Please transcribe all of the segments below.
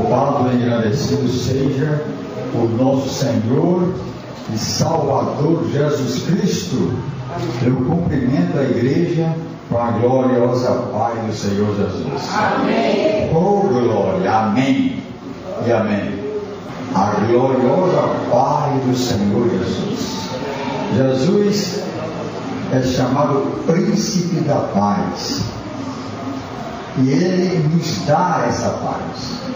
Louvado e engrandecido seja o nosso Senhor e Salvador Jesus Cristo. Eu cumprimento a igreja com a gloriosa paz do Senhor Jesus. Amém. Oh glória, amém e amém. A gloriosa paz do Senhor Jesus. Jesus é chamado Príncipe da Paz. E Ele nos dá essa paz.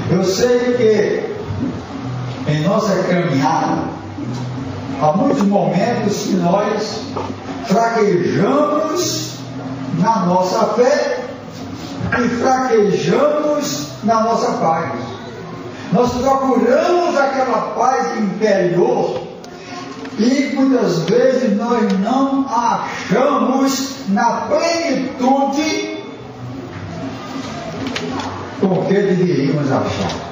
Eu sei que em nossa caminhada há muitos momentos que nós fraquejamos na nossa fé e fraquejamos na nossa paz. Nós procuramos aquela paz interior e muitas vezes nós não achamos na plenitude porque deveríamos achar.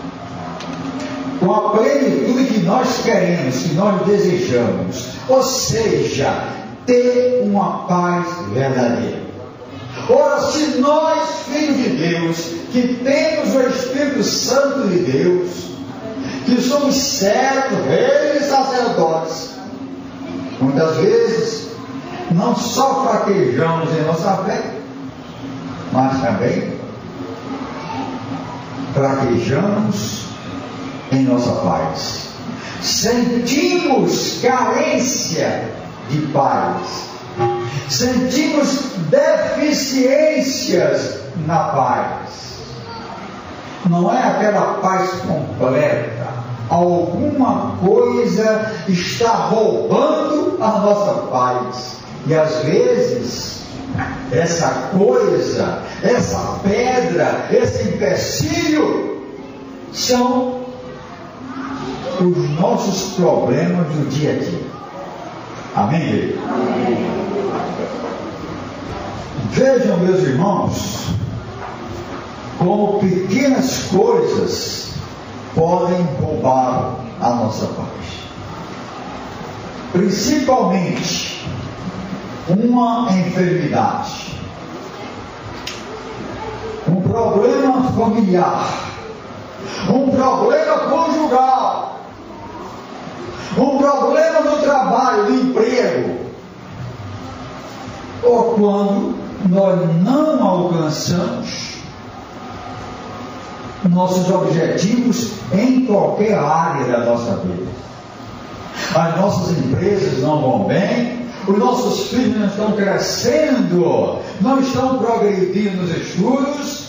Com a plenitude que nós queremos, que nós desejamos. Ou seja, ter uma paz verdadeira. Ora, se nós, filhos de Deus, que temos o Espírito Santo de Deus, que somos servos, reis e sacerdotes, muitas vezes não só fraquejamos em nossa fé, mas também fraquejamos em nossa paz. Sentimos carência de paz. Sentimos deficiências na paz. Não é aquela paz completa. Alguma coisa está roubando a nossa paz. E às vezes essa coisa, essa pedra, esse empecilho são os nossos problemas do dia a dia. Amém? Amém. Vejam, meus irmãos, como pequenas coisas podem roubar a nossa paz. Principalmente uma enfermidade, um problema familiar, um problema conjugal, um problema no trabalho, no emprego, ou quando nós não alcançamos nossos objetivos em qualquer área da nossa vida. As nossas empresas não vão bem, os nossos filhos não estão crescendo, não estão progredindo nos estudos,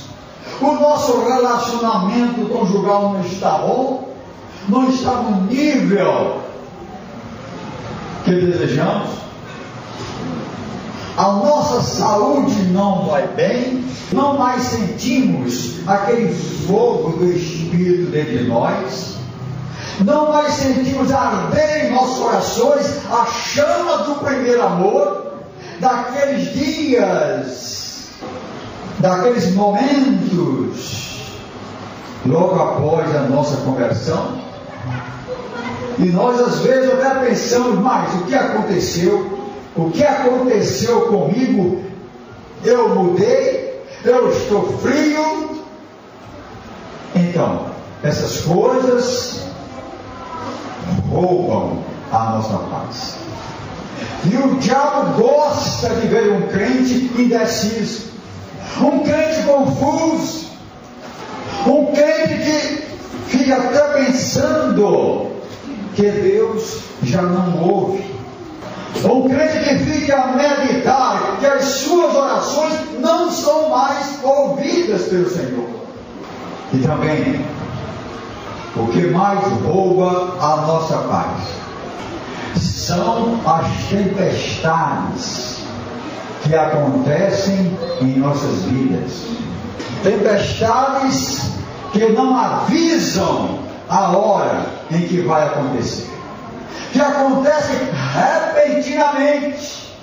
o nosso relacionamento conjugal não está bom, não está no nível que desejamos, a nossa saúde não vai bem, não mais sentimos aquele fogo do Espírito dentro de nós, não mais sentimos arder em nossos corações a chama do primeiro amor, daqueles dias, daqueles momentos, logo após a nossa conversão. E nós às vezes até pensamos, mas o que aconteceu? O que aconteceu comigo? Eu mudei? Eu estou frio? Então, essas coisas roubam a nossa paz. E o diabo gosta de ver um crente indeciso, um crente confuso, um crente que fica até pensando que Deus já não ouve, um crente que fica a meditar que as suas orações não são mais ouvidas pelo Senhor. E também, o que mais rouba a nossa paz são as tempestades que acontecem em nossas vidas. Tempestades que não avisam a hora em que vai acontecer, que acontecem repentinamente.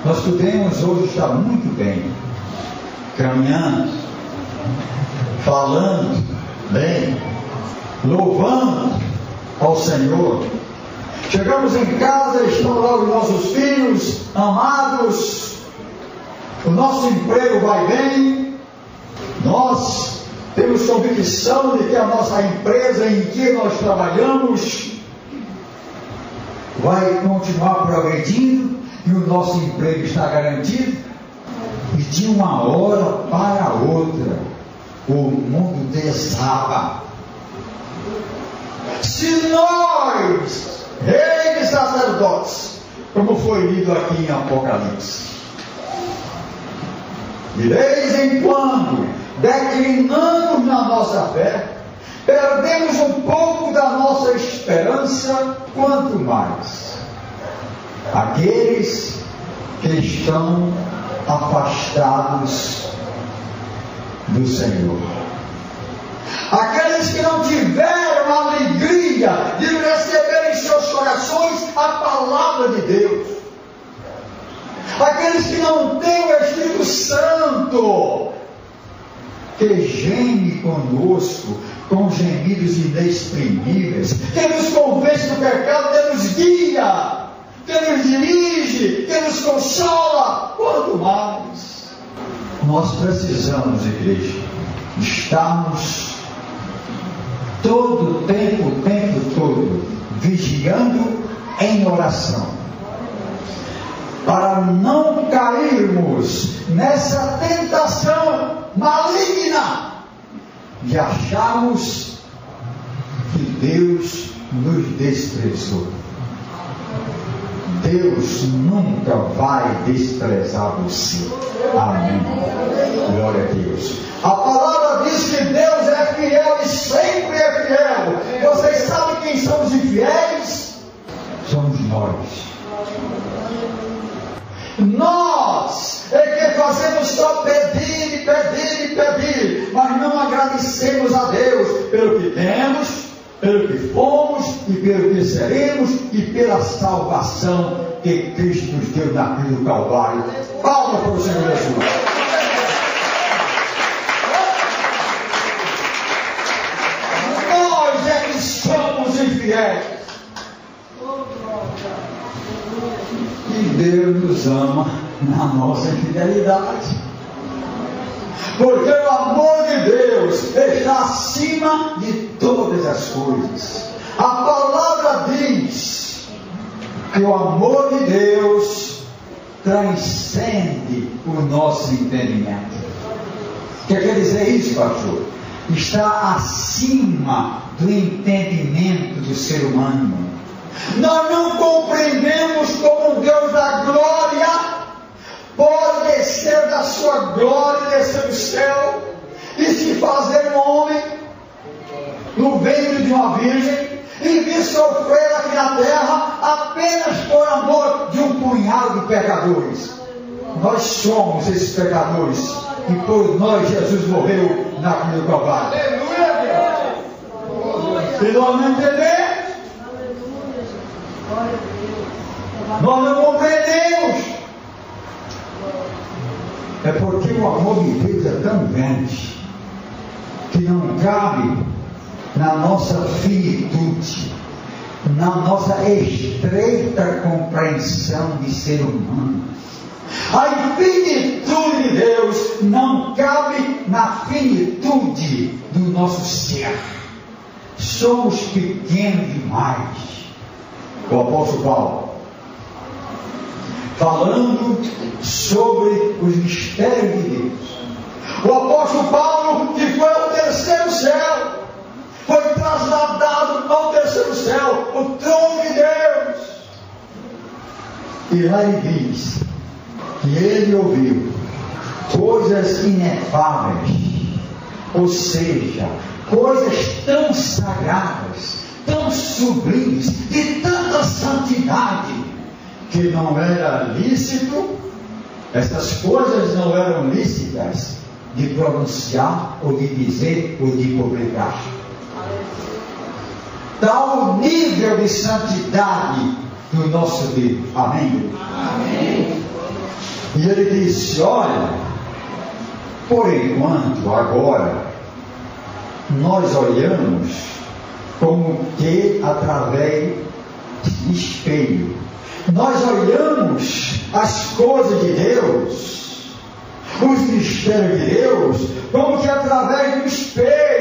Nós podemos hoje estar muito bem, caminhando, falando bem, louvando ao Senhor. Chegamos em casa, estão lá os nossos filhos amados, o nosso emprego vai bem, nós temos temos convicção de que a nossa empresa em que nós trabalhamos vai continuar progredindo e o nosso emprego está garantido, e de uma hora para outra o mundo desaba. Se nós, reis e sacerdotes, como foi lido aqui em Apocalipse, de vez em quando declinamos na nossa fé, perdemos um pouco da nossa esperança, quanto mais aqueles que estão afastados do Senhor, aqueles que não tiveram a alegria de receber em seus corações a palavra de Deus, aqueles que não têm o Espírito Santo que geme conosco com gemidos inexprimíveis, que nos convence do pecado, que nos guia, que nos dirige, que nos consola. Quanto mais nós precisamos, igreja, estarmos todo o tempo todo, vigiando em oração, para não cairmos nessa tentação maligna de acharmos que Deus nos desprezou. Deus nunca vai desprezar você. Amém. Glória a Deus. A palavra diz que Deus é fiel e sempre é fiel. Vocês sabem quem são os infiéis? Somos nós. Nós é que fazemos só pedir, mas não agradecemos a Deus pelo que temos, pelo que fomos e pelo que seremos e pela salvação que Cristo nos deu na cruz do Calvário. Palmas para o Senhor Jesus. Nós é que somos infiéis. E Deus nos ama na nossa infidelidade, porque o amor de Deus está acima de todas as coisas. A palavra diz que o amor de Deus transcende o nosso entendimento. O que quer dizer isso, pastor? Está acima do entendimento do ser humano. Nós não compreendemos como o Deus da glória pode descer da sua glória, descer do céu e se fazer um homem no ventre de uma virgem e vir sofrer aqui na terra apenas por amor de um punhado de pecadores. Nós somos esses pecadores e por nós Jesus morreu na cruz do Calvário. Aleluia! E nós não entendemos. Nós não compreendemos. É porque o amor de Deus é tão grande que não cabe na nossa finitude, na nossa estreita compreensão de ser humano. A infinitude de Deus não cabe na finitude do nosso ser. Somos pequenos demais. O apóstolo Paulo, falando sobre os mistérios de Deus, o apóstolo Paulo, que foi ao terceiro céu, foi trasladado ao terceiro céu, o trono de Deus, e lá ele diz que ele ouviu coisas inefáveis, ou seja, coisas tão sagradas, tão sublimes, de tanta santidade, que não era lícito, essas coisas não eram lícitas de pronunciar, ou de dizer, ou de publicar. Tal nível de santidade do nosso Deus. Amém? Amém. E ele disse: olha, por enquanto, agora, nós olhamos como que através de espelho. Nós olhamos as coisas de Deus, os mistérios de Deus, como que através do espelho.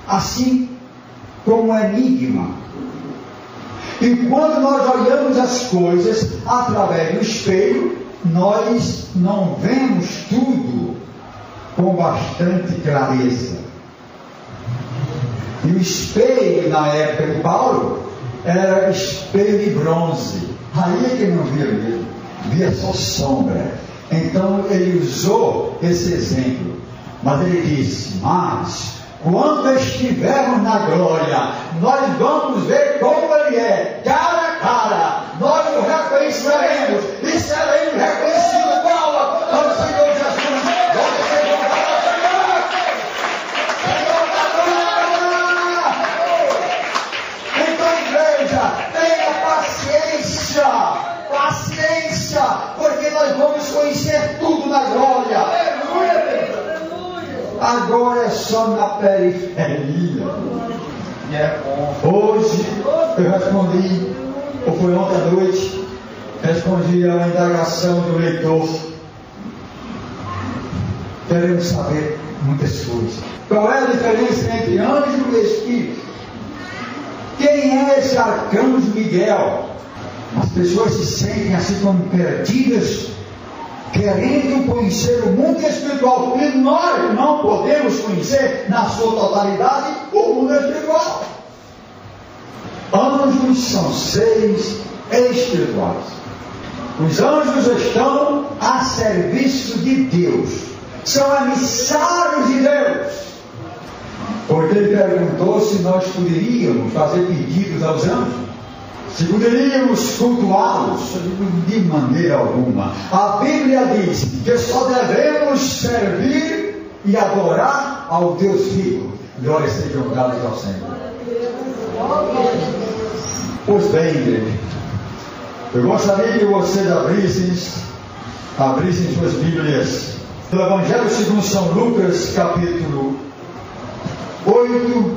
assim como um enigma. E quando nós olhamos as coisas através do espelho, nós não vemos tudo com bastante clareza. E o espelho, na época de Paulo, era espelho de bronze. Aí é que não via mesmo, via só sombra. Então ele usou esse exemplo. Mas ele disse: mas quando estivermos na glória, nós vamos ver como ele é, cara a cara. Nós o reconheceremos e seremos reconhecidos igual ao Senhor Jesus. Paciência, porque nós vamos conhecer tudo na glória. Agora é só na periferia. Hoje eu respondi, ou foi ontem à noite, respondi a uma indagação do leitor. Queremos saber muitas coisas. Qual é a diferença entre anjo e espírito? Quem é esse arcanjo Miguel? As pessoas se sentem assim como perdidas, querendo conhecer o mundo espiritual. E nós não podemos conhecer na sua totalidade o mundo espiritual. Anjos são seres espirituais. Os anjos estão a serviço de Deus. São emissários de Deus. Porque ele perguntou se nós poderíamos fazer pedidos aos anjos. Se poderíamos cultuá-los, de maneira alguma. A Bíblia diz que só devemos servir e adorar ao Deus vivo. Glórias sejam dadas ao Senhor. Pois bem, igreja, eu gostaria que vocês abrissem suas Bíblias no Evangelho segundo São Lucas, capítulo 8,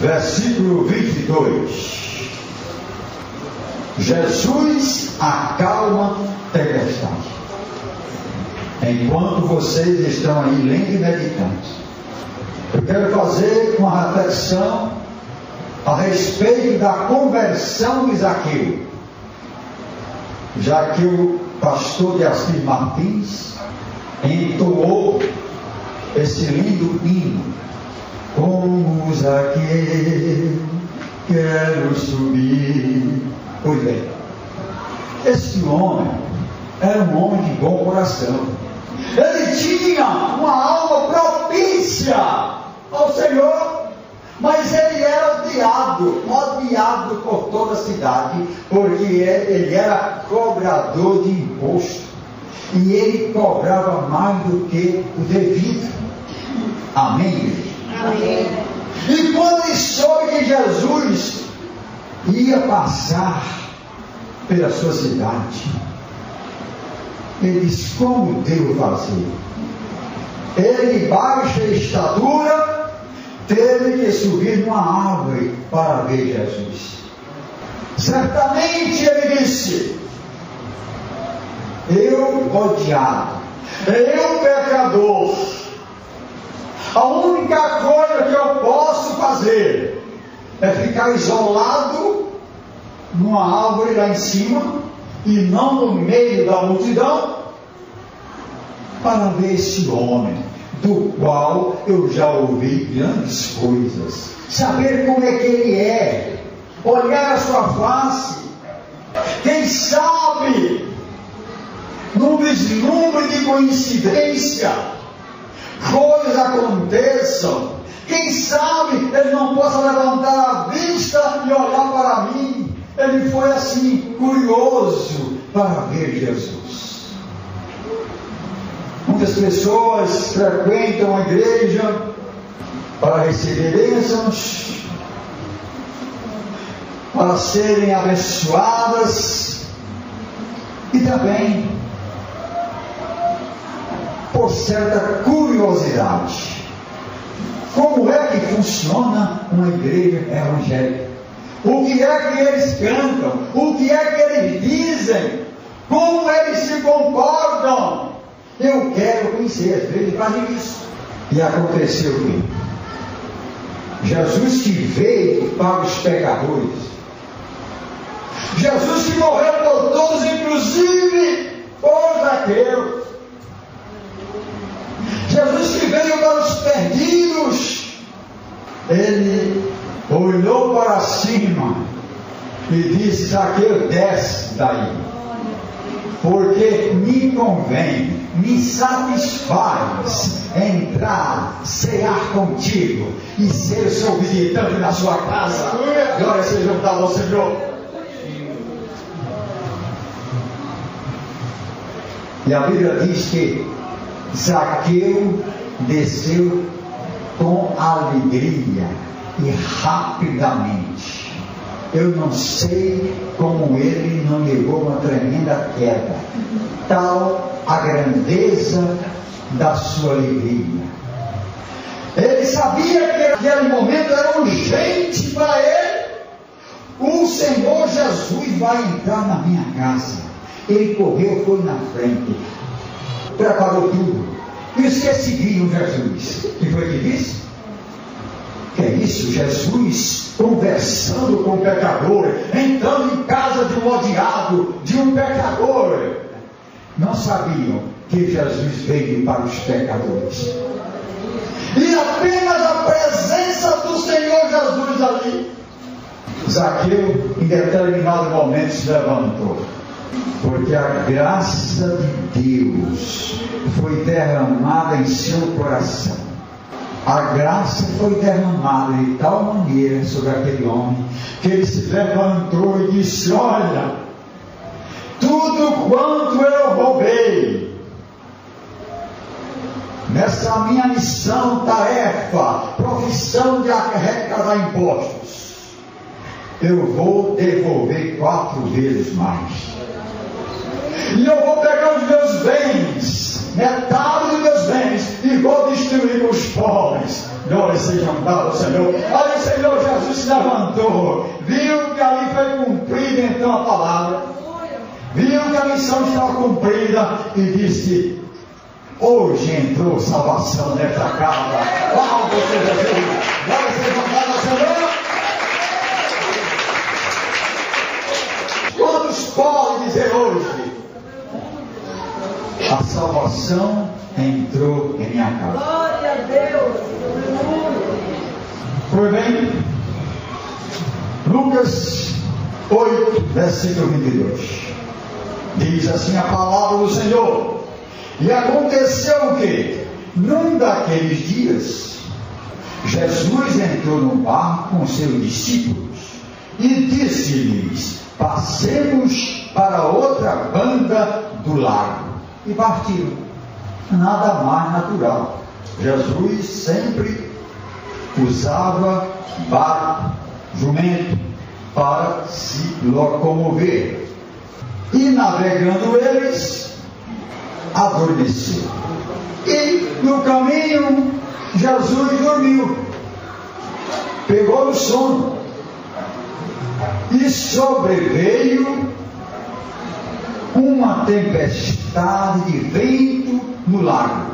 versículo 22. Jesus acalma a tempestade. Enquanto vocês estão aí lendo e meditando, eu quero fazer uma reflexão a respeito da conversão de Zaqueu. Já que o pastor de Assis Martins entoou esse lindo hino: como Zaqueu, quero subir. Pois bem, esse homem era um homem de bom coração. Ele tinha uma alma propícia ao Senhor, mas ele era odiado por toda a cidade, porque ele era cobrador de imposto, e ele cobrava mais do que o devido. Amém? Amém. E quando ele soube que Jesus ia passar pela sua cidade, ele disse: como devo fazer? Ele, de baixa estatura, teve que subir numa árvore para ver Jesus. Certamente ele disse: eu odiado, eu pecador, a única coisa que eu posso fazer é ficar isolado numa árvore lá em cima e não no meio da multidão, para ver esse homem do qual eu já ouvi grandes coisas, saber como é que ele é, olhar a sua face. Quem sabe num vislumbre de coincidência coisas aconteçam. Quem sabe ele não possa levantar a vista e olhar para mim. Ele foi assim, curioso para ver Jesus. Muitas pessoas frequentam a igreja para receber bênçãos, para serem abençoadas, e também por certa curiosidade. Como é que funciona uma igreja evangélica? O que é que eles cantam? O que é que eles dizem? Como eles se comportam? Eu quero conhecer, às vezes fazem isso. E aconteceu que Jesus que veio para os pecadores. Jesus que morreu por todos, inclusive por Zaqueu. Jesus que veio para os perdidos. Ele olhou para cima e disse: Zaqueu, desce daí, porque me convém, me satisfaz entrar, cear contigo e ser o seu visitante na sua casa. Glória seja dada ao Senhor. E a Bíblia diz que Zaqueu desceu com alegria e rapidamente. Eu não sei como ele não levou uma tremenda queda. Tal a grandeza da sua alegria. Ele sabia que aquele momento era urgente para ele. O Senhor Jesus vai entrar na minha casa. Ele correu, foi na frente, preparou tudo. E os que seguiam Jesus, que foi que disse? Que é isso? Jesus conversando com o pecador, entrando em casa de um odiado, de um pecador. Não sabiam que Jesus veio para os pecadores. E apenas a presença do Senhor Jesus ali, Zaqueu, em determinado momento, se levantou. Porque a graça de Deus foi derramada em seu coração. A graça foi derramada de tal maneira sobre aquele homem, que ele se levantou e disse: olha, tudo quanto eu roubei nessa minha missão, tarefa, profissão de arrecadar impostos, eu vou devolver 4 vezes mais. E eu vou pegar os meus bens, metade dos meus bens, e vou distribuir para os pobres. Glória seja dada ao Senhor. Aí o Senhor Jesus se levantou, viu que ali foi cumprida então a palavra, viu que a missão estava cumprida e disse: hoje entrou salvação nesta casa. Louvado seja Deus. Glória seja dada ao Senhor. Quantos podem dizer hoje: a salvação entrou em minha casa? Glória a Deus. Pois bem, Lucas 8, versículo 22, diz assim a palavra do Senhor: e aconteceu o quê? Num daqueles dias, Jesus entrou no barco com seus discípulos e disse-lhes: passemos para outra banda do lago. E partiram. Nada mais natural. Jesus sempre usava barco, jumento, para se locomover. E navegando eles, adormeceu. E no caminho, Jesus dormiu. Pegou no sono. E sobreveio uma tempestade de vento no lago,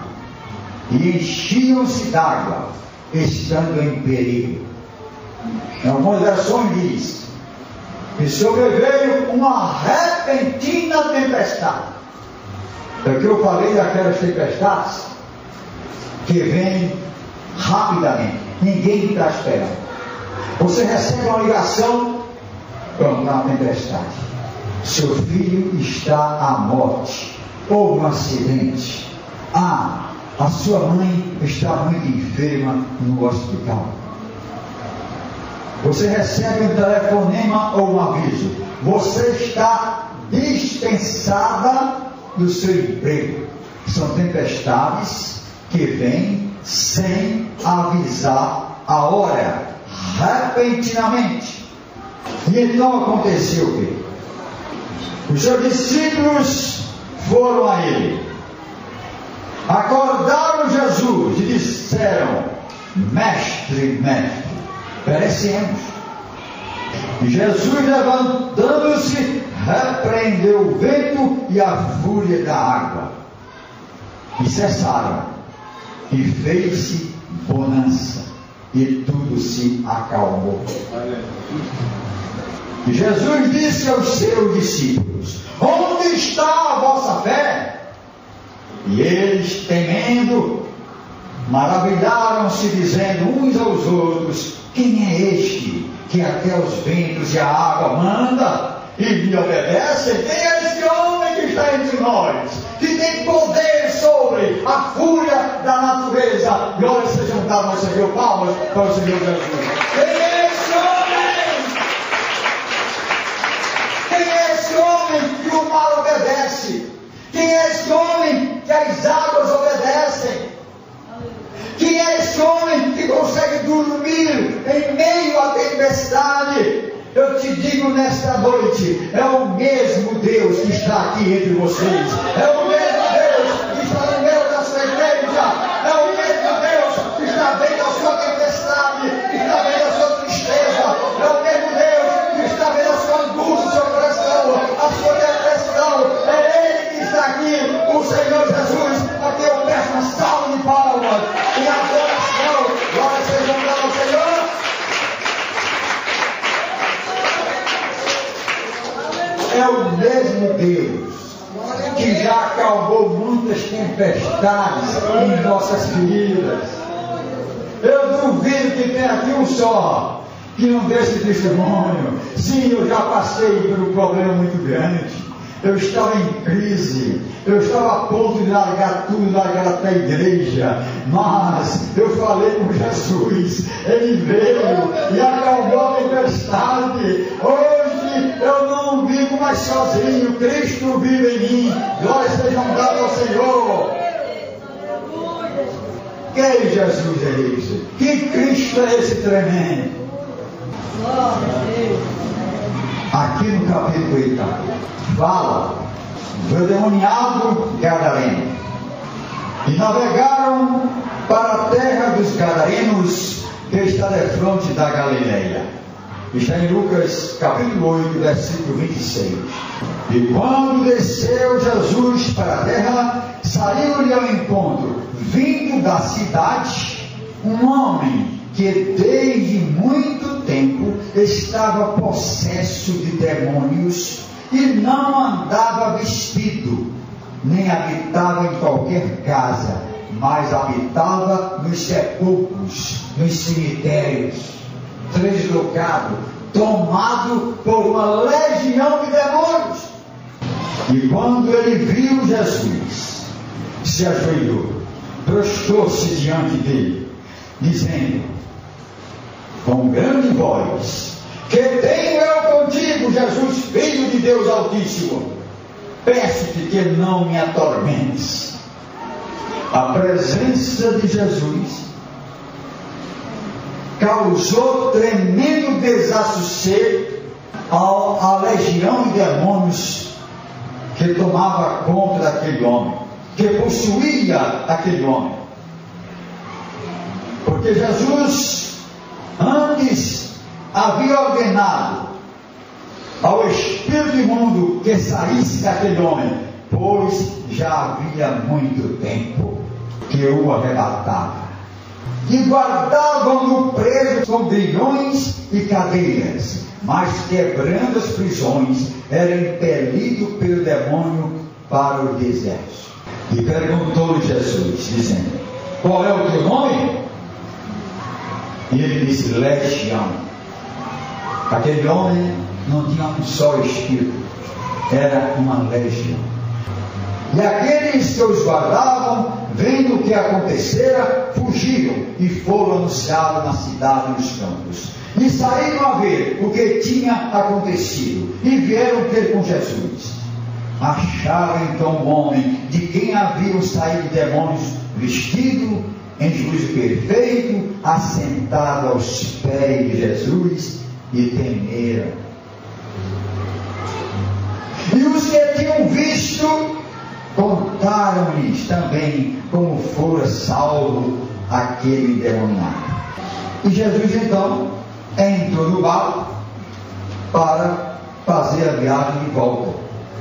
e enchiam-se d'água, estando em perigo. Em algumas versões diz que sobreveio uma repentina tempestade. É o que eu falei daquelas tempestades que vêm rapidamente, ninguém está esperando. Você recebe uma ligação, pronto, uma tempestade. Seu filho está à morte, houve um acidente. A sua mãe está muito enferma no hospital. Você recebe um telefonema ou um aviso: você está dispensada do seu emprego. São tempestades que vêm sem avisar a hora, repentinamente. E então aconteceu o quê? Os seus discípulos foram a ele, acordaram Jesus e disseram: mestre, mestre, perecemos. E Jesus, levantando-se, repreendeu o vento e a fúria da água, e cessaram, e fez-se bonança. e tudo se acalmou. E Jesus disse aos seus discípulos: onde está a vossa fé? E eles, temendo, maravilharam-se, dizendo uns aos outros: quem é este que até os ventos e a água manda e lhe obedece? Quem é esse homem que está entre nós, que tem poder sobre a fúria da natureza? Glória seja dada ao Senhor. Palmas para o Senhor Jesus. Quem é esse homem? Quem é esse homem que o mar obedece? Quem é esse homem que as águas obedecem? Quem é esse homem que consegue dormir em meio à tempestade? Eu te digo nesta noite, é o mesmo Deus que está aqui entre vocês. É o mesmo Deus que está no meio da sua igreja. É o mesmo Deus que está vendo a sua tempestade, que está vendo a sua tristeza. É o mesmo Deus que está vendo a sua angústia, a sua opressão, a sua depressão. É Ele que está aqui, o Senhor Jesus, a quem eu peço uma salva de palmas e adoração. Glória seja dada ao Senhor. É o mesmo Deus que já acalmou muitas tempestades em nossas feridas. Eu duvido que tenha aqui um só que não dê esse testemunho. Sim, eu já passei por um problema muito grande. Eu estava em crise, eu estava a ponto de largar tudo, largar até a igreja, mas eu falei com Jesus, Ele veio e acalmou a tempestade. Hoje eu não vivo mais sozinho, Cristo vive em mim. Glória seja dada ao Senhor. Que Jesus é esse? Que Cristo é esse tremendo? Aqui no capítulo 8 fala do endemoniado Gadareno. E navegaram para a terra dos Gadarenos, que está defronte da Galileia. Está em Lucas capítulo 8, versículo 26. E quando desceu Jesus para a terra, saiu-lhe ao encontro, vindo da cidade, um homem que desde muito tempo estava possesso de demônios e não andava vestido, nem habitava em qualquer casa, mas habitava nos sepulcros, nos cemitérios, deslocado, tomado por uma legião de demônios. E quando ele viu Jesus, se ajoelhou, prostrou-se diante dele, dizendo com grande voz: que tenho eu contigo, Jesus, Filho de Deus Altíssimo? Peço-te que não me atormentes. A presença de Jesus causou tremendo desassossego à legião de demônios que tomava conta daquele homem, que possuía aquele homem. Porque Jesus antes havia ordenado ao espírito imundo que saísse daquele homem, pois já havia muito tempo que o arrebatava. E guardavam-no preso com grilhões e cadeiras, mas quebrando as prisões, era impelido pelo demônio para o deserto. E perguntou-lhe Jesus, dizendo: qual é o teu nome? E ele disse: Legião. Aquele homem não tinha um só espírito, era uma legião. E aqueles que os guardavam, vendo o que acontecera, fugiram e foram anunciados na cidade e nos campos. E saíram a ver o que tinha acontecido e vieram ter com Jesus. Acharam então um homem de quem haviam saído demônios, vestido em juízo perfeito, assentado aos pés de Jesus, e temeram. E os que tinham visto contaram-lhes também como fora salvo aquele endemoniado. E Jesus então entrou no barco para fazer a viagem de volta,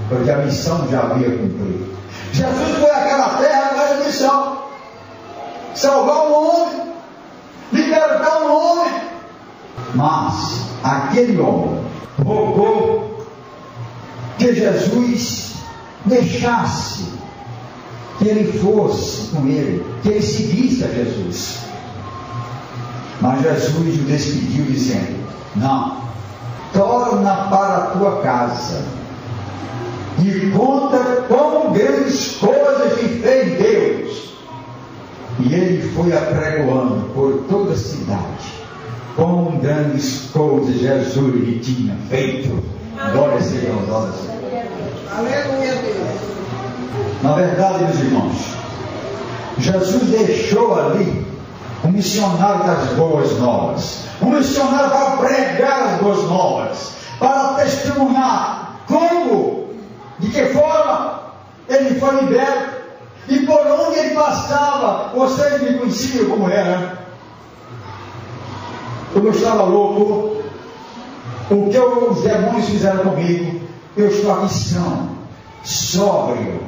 porque a missão já havia cumprido. Jesus foi àquela terra com essa missão: salvar o homem, libertar o Mas aquele homem rogou que Jesus deixasse que ele fosse com ele, que ele seguisse a Jesus. Mas Jesus o despediu dizendo: não, torna para a tua casa e conta quão grandes coisas te fez Deus. E ele foi apregoando por toda a cidade quão grandes coisas Jesus lhe tinha feito. Glória a Senhor, glória a Senhor. Aleluia, Deus. Na verdade, meus irmãos, Jesus deixou ali um missionário das boas novas, um missionário para pregar as boas novas, para testemunhar como, de que forma ele foi liberto e por onde ele passava. Vocês me conheciam como era. Eu estava louco. O que os demônios fizeram comigo, eu estou aqui são, sóbrio,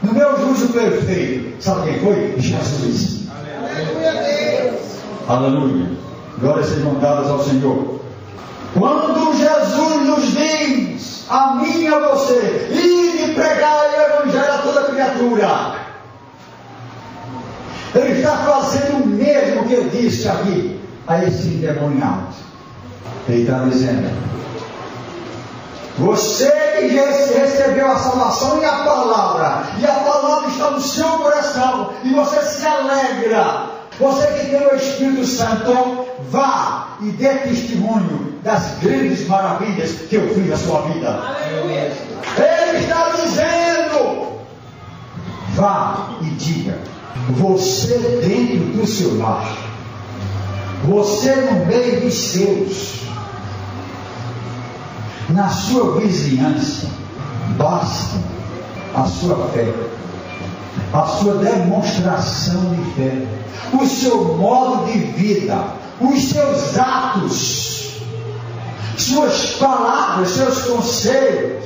no meu juízo perfeito. Sabe quem foi? Jesus. Aleluia, Deus. Aleluia. Glórias sejam dadas ao Senhor. Quando Jesus nos diz, a mim e a você, ide pregar o Evangelho a toda criatura, ele está fazendo o mesmo que ele disse aqui a esse endemoniado. Ele está dizendo: você que recebeu a salvação e a palavra está no seu coração, e você se alegra, você que tem o Espírito Santo, vá e dê testemunho das grandes maravilhas que eu fiz na sua vida. Aleluia. Ele está dizendo: vá e diga, você dentro do seu lar, você no meio dos seus, na sua vizinhança, basta a sua fé, a sua demonstração de fé, o seu modo de vida, os seus atos, suas palavras, seus conselhos.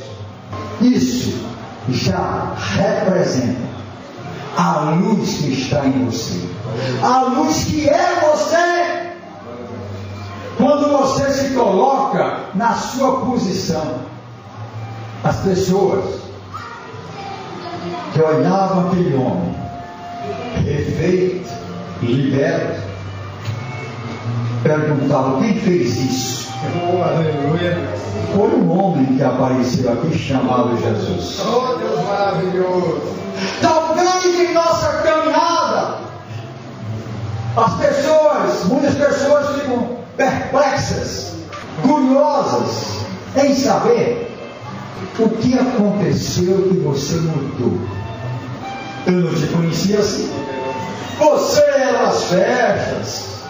Isso já representa a luz que está em você, a luz que é você. Quando você se coloca na sua posição, as pessoas que olhavam aquele homem refeito, liberto, perguntavam: quem fez isso? Oh, aleluia. Foi um homem que apareceu aqui chamado Jesus. Oh, Deus maravilhoso. Talvez em nossa caminhada, muitas pessoas ficam perplexas, curiosas em saber o que aconteceu que você mudou. Eu não te conhecia assim. Você era nas festas,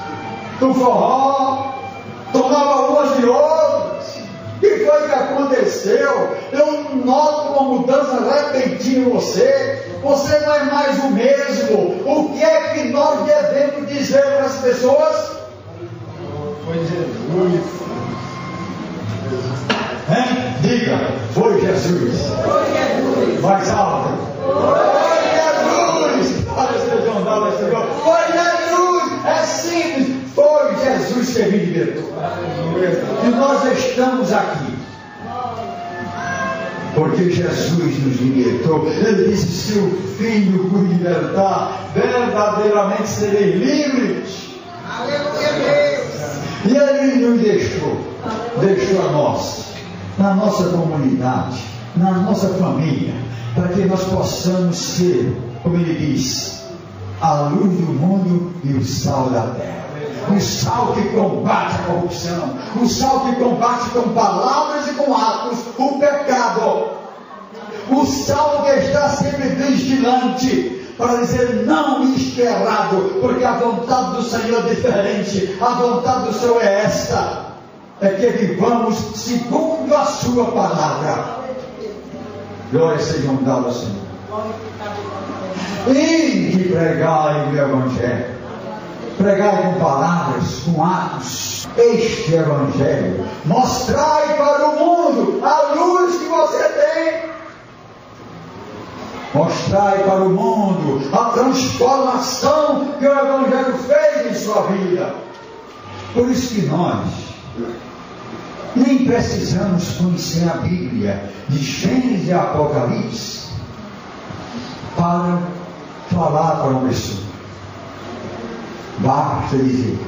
no forró, tomava umas de outras. O que foi que aconteceu? Eu noto uma mudança repentina em você. Você não é mais o mesmo. O que é que nós devemos dizer para as pessoas? Foi Jesus. Diga, foi Jesus. Foi Jesus. Mais alto. Foi Jesus. Olha, sejam dados ao Senhor. Foi Jesus. É simples. Foi Jesus que me libertou. E nós estamos aqui porque Jesus nos libertou. Ele disse: se o Filho vos libertar, verdadeiramente sereis livres. Aleluia, Deus. E Ele nos deixou a nós, na nossa comunidade, na nossa família, para que nós possamos ser, como Ele diz, a luz do mundo e o sal da terra. O sal que combate a corrupção, o sal que combate com palavras e com atos o pecado, o sal que está sempre vigilante para dizer: não, isto é errado, porque a vontade do Senhor é diferente, a vontade do Senhor é esta, é que vivamos segundo a sua palavra. Glória seja dada ao Senhor. E que pregai o Evangelho, pregai com palavras, com atos, este Evangelho, mostrai para o mundo a luz que você tem, mostrai para o mundo a transformação que o Evangelho fez em sua vida. Por isso que nós nem precisamos conhecer a Bíblia de Gênesis e Apocalipse para falar para uma pessoa. Basta dizer: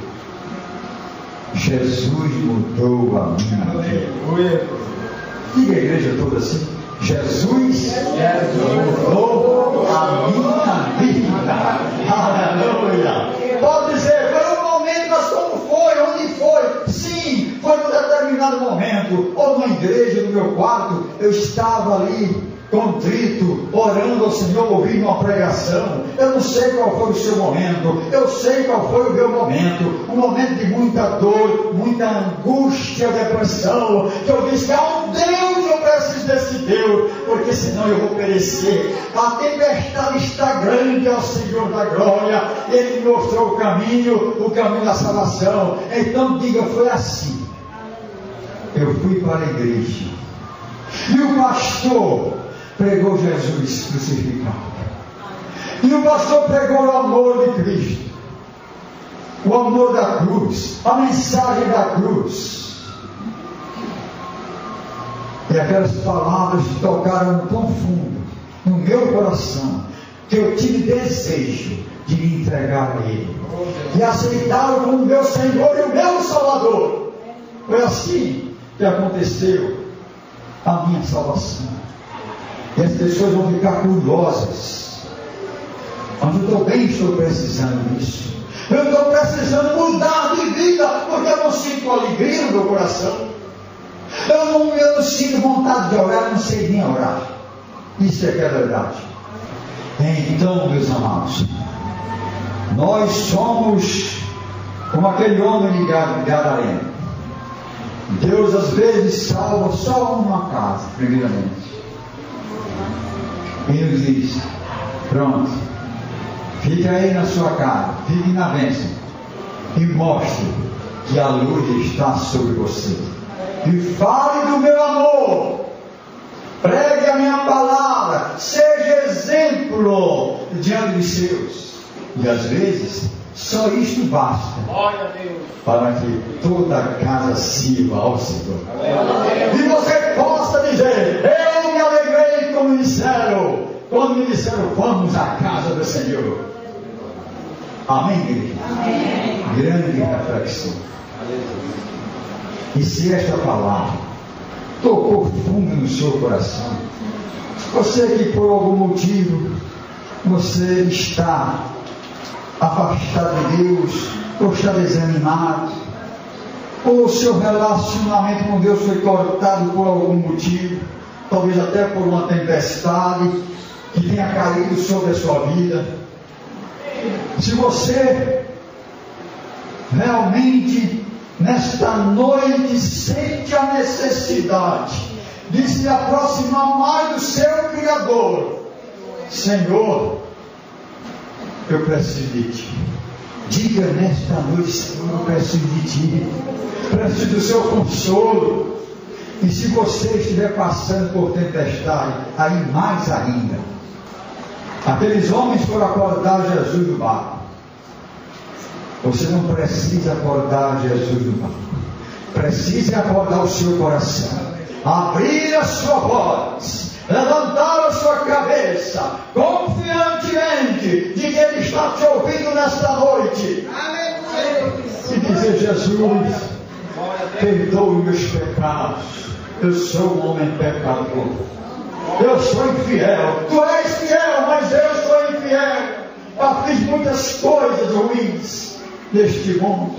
Jesus mudou a minha vida. Diga a igreja toda assim: Jesus mudou a minha vida. Aleluia. Pode dizer: foi um momento, mas como foi? Onde foi? Sim, foi num determinado momento, ou numa igreja, no meu quarto, eu estava ali contrito, orando ao Senhor, ouvindo uma pregação. Eu não sei qual foi o seu momento, eu sei qual foi o meu momento, um momento de muita dor, muita angústia, depressão, que eu disse: há um Deus, eu preciso desse Deus, porque senão eu vou perecer. A tempestade está grande ao Senhor da glória, Ele me mostrou o caminho da salvação. Então diga: foi assim. Eu fui para a igreja e o pastor pregou Jesus crucificado, e o pastor pregou o amor de Cristo, o amor da cruz, a mensagem da cruz, e aquelas palavras tocaram tão fundo no meu coração, que eu tive desejo de me entregar a Ele, e aceitá-lo como meu Senhor e o meu Salvador. Foi assim que aconteceu a minha salvação. E as pessoas vão ficar curiosas: mas eu estou precisando disso. Eu estou precisando mudar de vida, porque eu não sinto alegria no meu coração. Eu não sinto vontade de orar, eu não sei nem orar. Isso é que é verdade. Então, meus amados, nós somos como aquele homem de Gadareno. Deus às vezes salva só uma casa, primeiramente. E Ele diz: pronto, fique aí na sua casa, fique na bênção, e mostre que a luz está sobre você. E fale do meu amor, pregue a minha palavra, seja exemplo diante de seus. E às vezes só isto basta para que toda a casa sirva ao Senhor. E você possa dizer: eu me alegrei quando me disseram vamos à casa do Senhor. Amém, igreja? Amém. Grande reflexão. E se esta palavra tocou fundo no seu coração, você que por algum motivo você está afastado de Deus, ou está desanimado, ou o seu relacionamento com Deus foi cortado por algum motivo, talvez até por uma tempestade que tenha caído sobre a sua vida. Se você realmente nesta noite sente a necessidade de se aproximar mais do seu Criador, Senhor, eu preciso de Ti. Diga nesta noite: Senhor, eu preciso de Ti, preciso do seu consolo. E se você estiver passando por tempestade, aí mais ainda. Aqueles homens foram acordar Jesus do barco. Você não precisa acordar Jesus do barco, precisa acordar o seu coração, abrir a sua voz, levantar a sua cabeça, confiantemente de que Ele está te ouvindo nesta noite. E dizer: Jesus, perdoe meus pecados, eu sou um homem pecador, eu sou infiel, tu és fiel, mas eu sou infiel, eu fiz muitas coisas ruins neste mundo,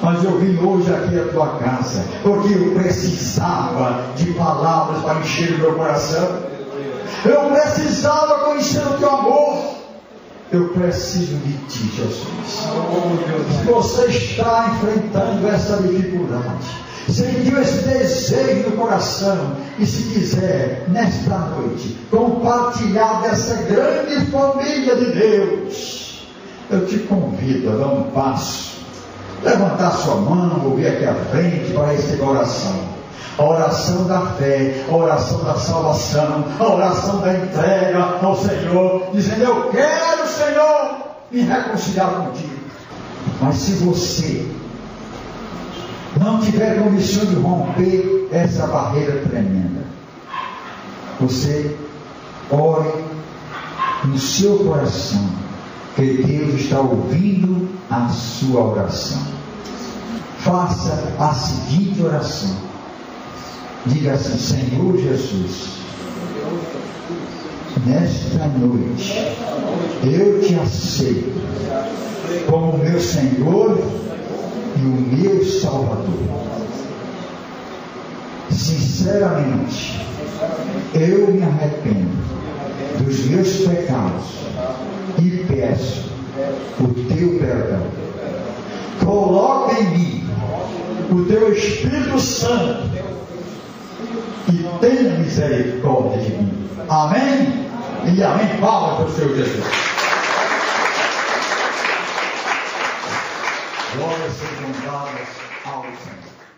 mas eu vim hoje aqui à tua casa porque eu precisava de palavras para encher o meu coração, eu precisava conhecer o teu amor, eu preciso de ti, Jesus. Se você está enfrentando essa dificuldade, sentiu esse desejo no coração, e se quiser nesta noite compartilhar dessa grande família de Deus, eu te convido a dar um passo, levantar sua mão, ouvir aqui à frente para essa oração. A oração da fé, a oração da salvação, a oração da entrega ao Senhor, dizendo: eu quero, Senhor, me reconciliar contigo. Mas se você não tiver condição de romper essa barreira tremenda, você ore no seu coração, que Deus está ouvindo a sua oração. Faça a seguinte oração. Diga assim: Senhor Jesus, nesta noite eu te aceito como meu Senhor e o meu Salvador. Sinceramente, eu me arrependo dos meus pecados e peço o teu perdão. Coloca em mim o teu Espírito Santo e tenha misericórdia de mim. Amém? E amém. Palmas para o Senhor Jesus. Glórias sejam dadas ao Senhor.